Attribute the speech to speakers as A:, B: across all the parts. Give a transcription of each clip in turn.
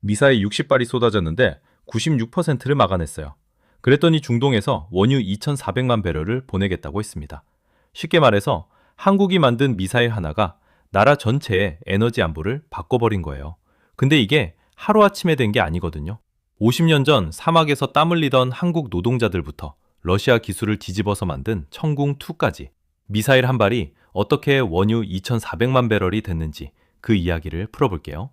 A: 미사일 60발이 쏟아졌는데 96%를 막아냈어요. 그랬더니 중동에서 원유 2,400만 배럴을 보내겠다고 했습니다. 쉽게 말해서 한국이 만든 미사일 하나가 나라 전체의 에너지 안보를 바꿔버린 거예요. 근데 이게 하루아침에 된 게 아니거든요. 50년 전 사막에서 땀 흘리던 한국 노동자들부터 러시아 기술을 뒤집어서 만든 천궁2까지 미사일 한 발이 어떻게 원유 2,400만 배럴이 됐는지 그 이야기를 풀어볼게요.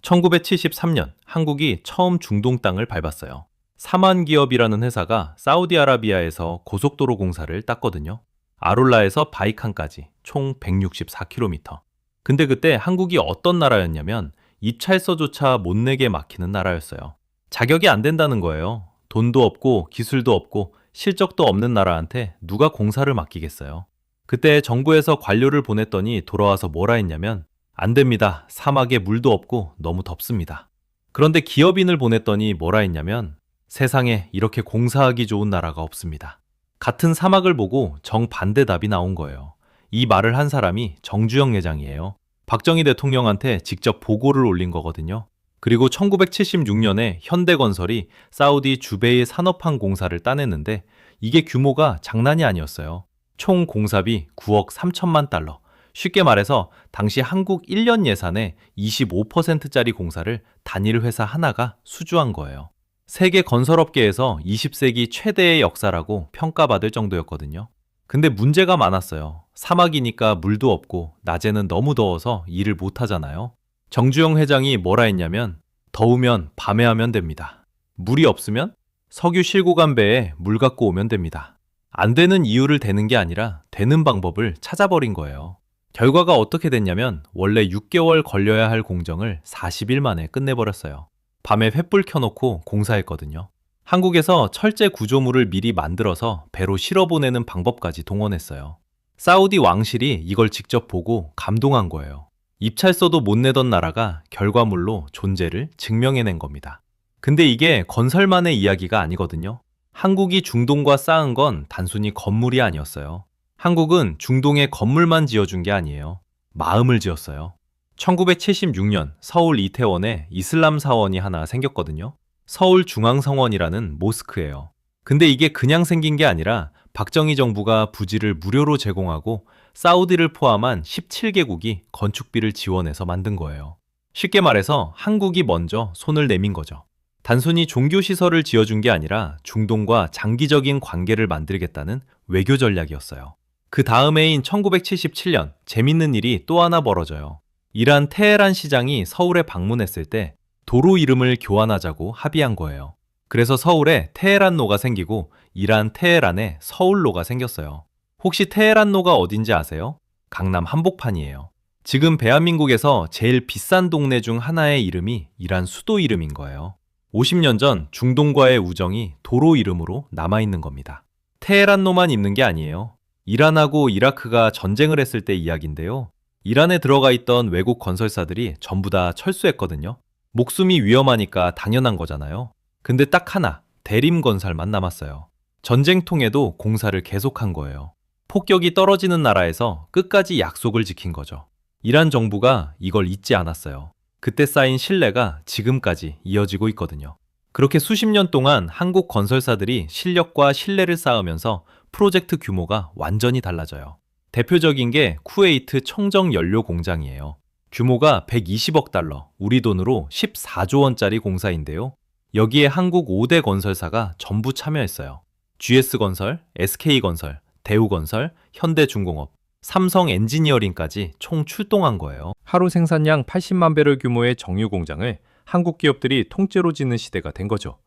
A: 1973년 한국이 처음 중동 땅을 밟았어요. 사만기업이라는 회사가 사우디아라비아에서 고속도로 공사를 땄거든요. 아롤라에서 바이칸까지 총 164km. 근데 그때 한국이 어떤 나라였냐면 입찰서조차 못 내게 막히는 나라였어요. 자격이 안 된다는 거예요. 돈도 없고 기술도 없고 실적도 없는 나라한테 누가 공사를 맡기겠어요. 그때 정부에서 관료를 보냈더니 돌아와서 뭐라 했냐면 안 됩니다. 사막에 물도 없고 너무 덥습니다. 그런데 기업인을 보냈더니 뭐라 했냐면 세상에 이렇게 공사하기 좋은 나라가 없습니다. 같은 사막을 보고 정반대 답이 나온 거예요. 이 말을 한 사람이 정주영 회장이에요. 박정희 대통령한테 직접 보고를 올린 거거든요. 그리고 1976년에 현대건설이 사우디 주베이 산업항 공사를 따냈는데 이게 규모가 장난이 아니었어요. 총 공사비 9억 3천만 달러. 쉽게 말해서 당시 한국 1년 예산의 25%짜리 공사를 단일 회사 하나가 수주한 거예요. 세계 건설업계에서 20세기 최대의 역사라고 평가받을 정도였거든요. 근데 문제가 많았어요. 사막이니까 물도 없고 낮에는 너무 더워서 일을 못 하잖아요. 정주영 회장이 뭐라 했냐면 더우면 밤에 하면 됩니다. 물이 없으면 석유 실고간 배에 물 갖고 오면 됩니다. 안 되는 이유를 대는 게 아니라 되는 방법을 찾아버린 거예요. 결과가 어떻게 됐냐면 원래 6개월 걸려야 할 공정을 40일 만에 끝내버렸어요. 밤에 횃불 켜놓고 공사했거든요. 한국에서 철제 구조물을 미리 만들어서 배로 실어보내는 방법까지 동원했어요. 사우디 왕실이 이걸 직접 보고 감동한 거예요. 입찰서도 못 내던 나라가 결과물로 존재를 증명해낸 겁니다. 근데 이게 건설만의 이야기가 아니거든요. 한국이 중동과 쌓은 건 단순히 건물이 아니었어요. 한국은 중동에 건물만 지어준 게 아니에요. 마음을 지었어요. 1976년 서울 이태원에 이슬람 사원이 하나 생겼거든요. 서울중앙성원이라는 모스크예요. 근데 이게 그냥 생긴 게 아니라 박정희 정부가 부지를 무료로 제공하고 사우디를 포함한 17개국이 건축비를 지원해서 만든 거예요. 쉽게 말해서 한국이 먼저 손을 내민 거죠. 단순히 종교시설을 지어준 게 아니라 중동과 장기적인 관계를 만들겠다는 외교 전략이었어요. 그 다음 해인 1977년 재밌는 일이 또 하나 벌어져요. 이란 테헤란 시장이 서울에 방문했을 때 도로 이름을 교환하자고 합의한 거예요. 그래서 서울에 테헤란로가 생기고 이란 테헤란에 서울로가 생겼어요. 혹시 테헤란로가 어딘지 아세요? 강남 한복판이에요. 지금 대한민국에서 제일 비싼 동네 중 하나의 이름이 이란 수도 이름인 거예요. 50년 전 중동과의 우정이 도로 이름으로 남아있는 겁니다. 테헤란로만 있는 게 아니에요. 이란하고 이라크가 전쟁을 했을 때 이야기인데요. 이란에 들어가 있던 외국 건설사들이 전부 다 철수했거든요. 목숨이 위험하니까 당연한 거잖아요. 근데 딱 하나, 대림건설만 남았어요. 전쟁통에도 공사를 계속한 거예요. 폭격이 떨어지는 나라에서 끝까지 약속을 지킨 거죠. 이란 정부가 이걸 잊지 않았어요. 그때 쌓인 신뢰가 지금까지 이어지고 있거든요. 그렇게 수십 년 동안 한국 건설사들이 실력과 신뢰를 쌓으면서 프로젝트 규모가 완전히 달라져요. 대표적인 게 쿠웨이트 청정 연료 공장이에요. 규모가 120억 달러, 우리 돈으로 14조 원짜리 공사인데요. 여기에 한국 5대 건설사가 전부 참여했어요. GS건설, SK건설, 대우건설, 현대중공업, 삼성 엔지니어링까지 총 출동한 거예요.
B: 하루 생산량 80만 배럴 규모의 정유 공장을 한국 기업들이 통째로 짓는 시대가 된 거죠.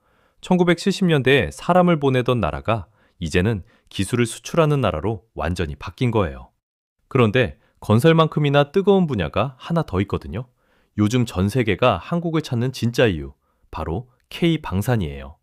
B: 1970년대에 사람을 보내던 나라가 이제는 기술을 수출하는 나라로 완전히 바뀐 거예요. 그런데 건설만큼이나 뜨거운 분야가 하나 더 있거든요. 요즘 전 세계가 한국을 찾는 진짜 이유, 바로 K방산이에요.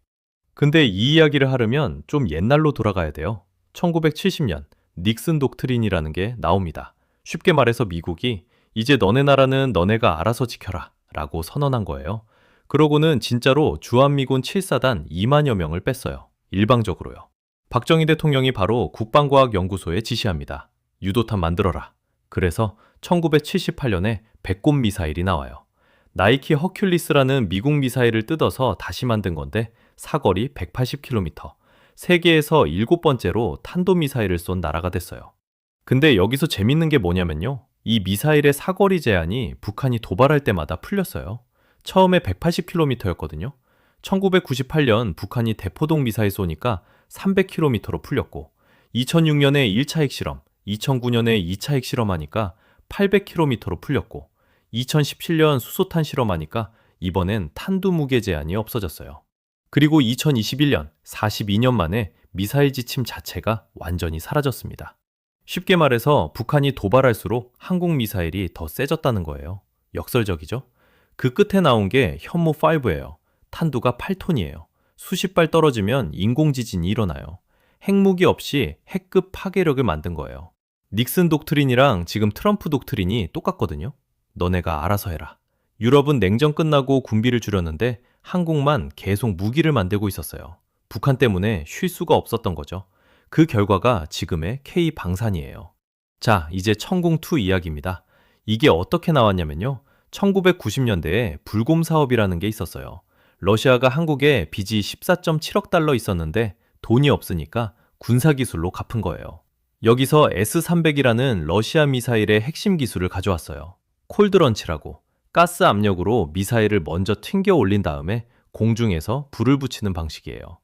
B: 근데 이 이야기를 하려면 좀 옛날로 돌아가야 돼요. 1970년 닉슨 독트린이라는 게 나옵니다. 쉽게 말해서 미국이 이제 너네 나라는 너네가 알아서 지켜라 라고 선언한 거예요. 그러고는 진짜로 주한미군 7사단 2만여 명을 뺐어요. 일방적으로요. 박정희 대통령이 바로 국방과학연구소에 지시합니다. 유도탄 만들어라. 그래서 1978년에 백곰 미사일이 나와요. 나이키 허큘리스라는 미국 미사일을 뜯어서 다시 만든 건데 사거리 180km, 세계에서 7번째로 탄도미사일을 쏜 나라가 됐어요. 근데 여기서 재밌는 게 뭐냐면요. 이 미사일의 사거리 제한이 북한이 도발할 때마다 풀렸어요. 처음에 180km였거든요. 1998년 북한이 대포동 미사일 쏘니까 300km로 풀렸고, 2006년에 1차 핵실험, 2009년에 2차 핵실험하니까 800km로 풀렸고, 2017년 수소탄 실험하니까 이번엔 탄두 무게 제한이 없어졌어요. 그리고 2021년, 42년 만에 미사일 지침 자체가 완전히 사라졌습니다. 쉽게 말해서 북한이 도발할수록 항공 미사일이 더 세졌다는 거예요. 역설적이죠? 그 끝에 나온 게 현무5예요. 탄두가 8톤이에요. 수십 발 떨어지면 인공지진이 일어나요. 핵무기 없이 핵급 파괴력을 만든 거예요. 닉슨 독트린이랑 지금 트럼프 독트린이 똑같거든요. 너네가 알아서 해라. 유럽은 냉전 끝나고 군비를 줄였는데 한국만 계속 무기를 만들고 있었어요. 북한 때문에 쉴 수가 없었던 거죠. 그 결과가 지금의 K-방산이에요. 자, 이제 천궁2 이야기입니다. 이게 어떻게 나왔냐면요. 1990년대에 불곰 사업이라는 게 있었어요. 러시아가 한국에 빚이 14.7억 달러 있었는데 돈이 없으니까 군사기술로 갚은 거예요. 여기서 S-300이라는 러시아 미사일의 핵심 기술을 가져왔어요. 콜드런치라고 가스 압력으로 미사일을 먼저 튕겨 올린 다음에 공중에서 불을 붙이는 방식이에요.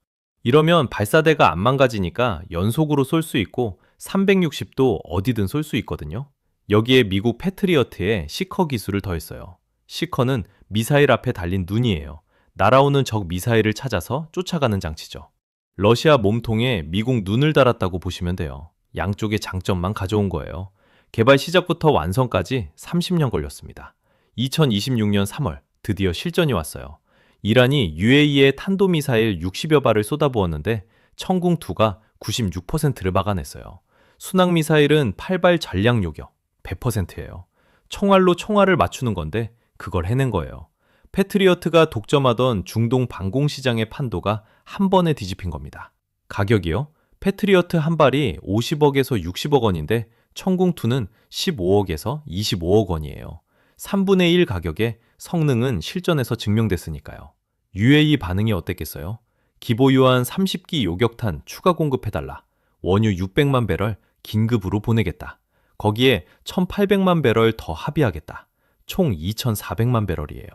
B: 이러면 발사대가 안 망가지니까 연속으로 쏠 수 있고 360도 어디든 쏠 수 있거든요. 여기에 미국 패트리어트에 시커 기술을 더했어요. 시커는 미사일 앞에 달린 눈이에요. 날아오는 적 미사일을 찾아서 쫓아가는 장치죠. 러시아 몸통에 미국 눈을 달았다고 보시면 돼요. 양쪽의 장점만 가져온 거예요. 개발 시작부터 완성까지 30년 걸렸습니다. 2026년 3월 드디어 실전이 왔어요. 이란이 UAE에 탄도미사일 60여 발을 쏟아부었는데 천궁2가 96%를 막아냈어요. 순항미사일은 8발 전략 요격 100%예요. 총알로 총알을 맞추는 건데 그걸 해낸 거예요. 패트리어트가 독점하던 중동 방공시장의 판도가 한 번에 뒤집힌 겁니다. 가격이요? 패트리어트 한 발이 50억에서 60억 원인데 천궁2는 15억에서 25억 원이에요. 3분의 1 가격에 성능은 실전에서 증명됐으니까요. UAE 반응이 어땠겠어요? 기보유한 30기 요격탄 추가 공급해달라. 원유 600만 배럴 긴급으로 보내겠다. 거기에 1800만 배럴 더 합의하겠다. 총 2400만 배럴이에요.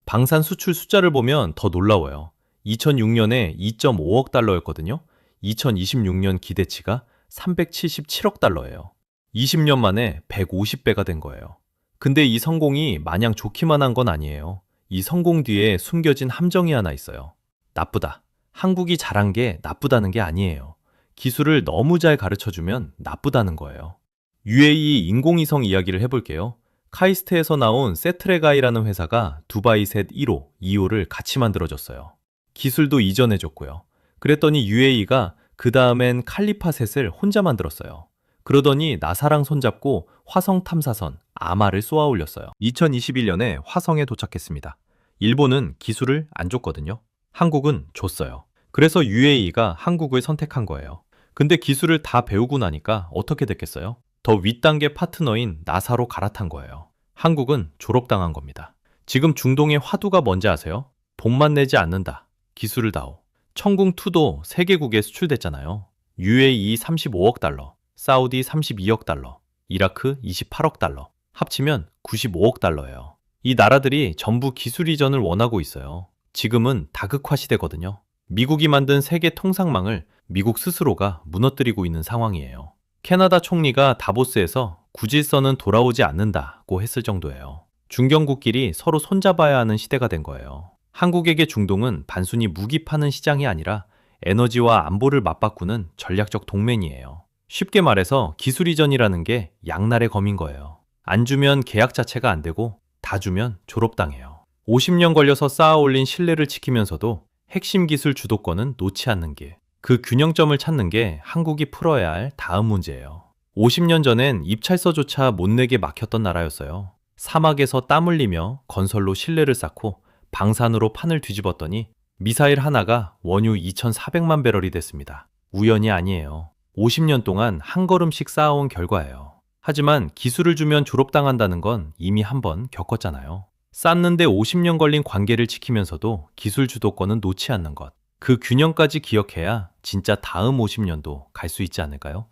B: 방산 수출 숫자를 보면 더 놀라워요. 2006년에 2.5억 달러였거든요. 2026년 기대치가 377억 달러예요. 20년 만에 150배가 된 거예요. 근데 이 성공이 마냥 좋기만 한 건 아니에요. 이 성공 뒤에 숨겨진 함정이 하나 있어요. 나쁘다. 한국이 잘한 게 나쁘다는 게 아니에요. 기술을 너무 잘 가르쳐주면 나쁘다는 거예요. UAE 인공위성 이야기를 해볼게요. 카이스트에서 나온 세트레가이라는 회사가 두바이셋 1호, 2호를 같이 만들어줬어요. 기술도 이전해줬고요. 그랬더니 UAE가 그 다음엔 칼리파셋을 혼자 만들었어요. 그러더니 나사랑 손잡고 화성 탐사선 아마를 쏘아 올렸어요. 2021년에 화성에 도착했습니다. 일본은 기술을 안 줬거든요. 한국은 줬어요. 그래서 UAE가 한국을 선택한 거예요. 근데 기술을 다 배우고 나니까 어떻게 됐겠어요? 더 윗단계 파트너인 나사로 갈아탄 거예요. 한국은 졸업당한 겁니다. 지금 중동의 화두가 뭔지 아세요? 돈만 내지 않는다. 기술을 다오. 천궁2도 세계국에 수출됐잖아요. UAE 35억 달러, 사우디 32억 달러, 이라크 28억 달러, 합치면 95억 달러예요. 이 나라들이 전부 기술 이전을 원하고 있어요. 지금은 다극화 시대거든요. 미국이 만든 세계 통상망을 미국 스스로가 무너뜨리고 있는 상황이에요. 캐나다 총리가 다보스에서 구질선은 돌아오지 않는다고 했을 정도예요. 중견국끼리 서로 손잡아야 하는 시대가 된 거예요. 한국에게 중동은 단순히 무기 파는 시장이 아니라 에너지와 안보를 맞바꾸는 전략적 동맹이에요. 쉽게 말해서 기술 이전이라는 게 양날의 검인 거예요. 안 주면 계약 자체가 안 되고 다 주면 졸업당해요. 50년 걸려서 쌓아 올린 신뢰를 지키면서도 핵심 기술 주도권은 놓지 않는 길. 그 균형점을 찾는 게 한국이 풀어야 할 다음 문제예요. 50년 전엔 입찰서조차 못 내게 막혔던 나라였어요. 사막에서 땀 흘리며 건설로 신뢰를 쌓고 방산으로 판을 뒤집었더니 미사일 하나가 원유 2,400만 배럴이 됐습니다. 우연이 아니에요. 50년 동안 한 걸음씩 쌓아온 결과예요. 하지만 기술을 주면 졸업당한다는 건 이미 한번 겪었잖아요.
A: 쌓는데 50년 걸린 관계를 지키면서도 기술 주도권은 놓지 않는 것. 그 균형까지 기억해야 진짜 다음 50년도 갈 수 있지 않을까요?